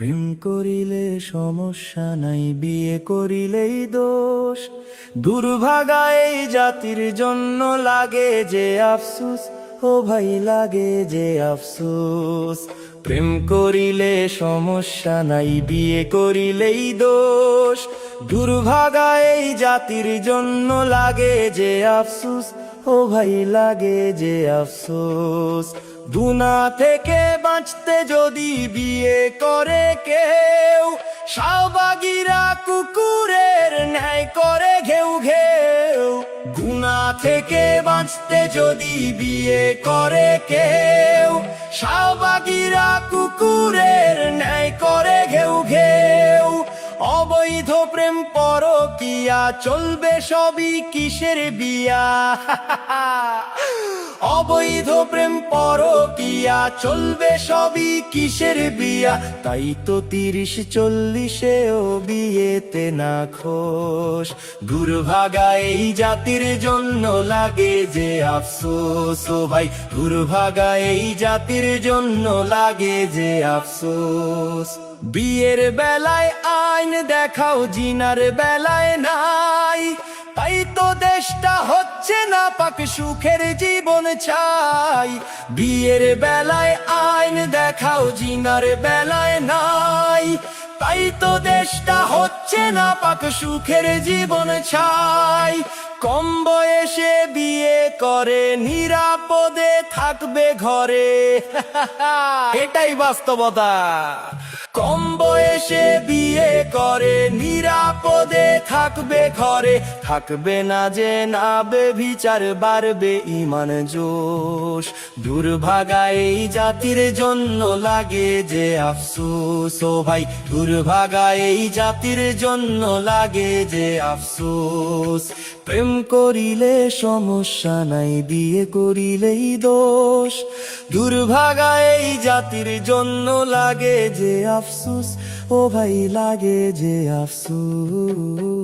প্রেম করিলে সমস্যা নাই, বিয়ে করিলেই দোষ। দুর্ভাগা এই জাতির জন্য লাগে যে আফসোস, ও ভাই লাগে যে আফসোস। প্রেম করিলে সমস্যা নাই, বিয়ে করিলেই দোষ। দুর্ভাগা এই জাতির জন্য লাগে যে আফসোস, ও ভাই লাগে যে আফসোস। গুনাহ থেকে বাঁচতে যদি বিয়ে করে কেউ, শাহবাগীরা কুকুরের ন্যায় করে ঘেউ ঘেউ। গুনাহ থেকে বাঁচতে যদি বিয়ে করে কেউ, শাহবাগীরা কুকুরের ন্যায় করে ঘেউ ঘেউ। অবৈধ প্রেম পরকিয়া চলবে সবই কিসের বিয়া। অবৈধ প্রেম পরকিয়া চলবে সবই কিসের বিয়া। তাই তো 30-40-এও বিয়েতে না খোশ। দুর্ভাগা এই জাতির জন্য লাগে যে আফসোস, ও ভাই দুর্ভাগা এই জাতির জন্য লাগে যে আফসোস। বিয়ের বেলায় আইন দেখাও, জিনার বেলায় নাই। তাই তো দেশটা হচ্ছে না পাক, সুখের জীবন চাই। বিয়ের বেলায় আইন দেখাও, জিনার বেলায় নাই। তাই তো দেশটা হচ্ছে না পাক, সুখের জীবন চাই। কম বয়সে বিয়ে করে নিরাপদে থাকবে ঘরে। এটাই বাস্তবতা। কম বয়সে বিয়ে করে নিরাপদে থাকবে ঘরে। থাকবে না যে না বেভিচার, বাড়বে ঈমান জোশ। দুর্ভাগা এই জাতির জন্য লাগে যে আফসোস, ও ভাই দুর্ভাগা এই জাতির জন্য লাগে যে আফসোস। প্রেম করিলে সমস্যা নাই, বিয়ে করিলেই দোষ। দুর্ভাগা এই জাতির জন্য লাগে যে আফসোস, ও ভাই লাগে যে আফসোস।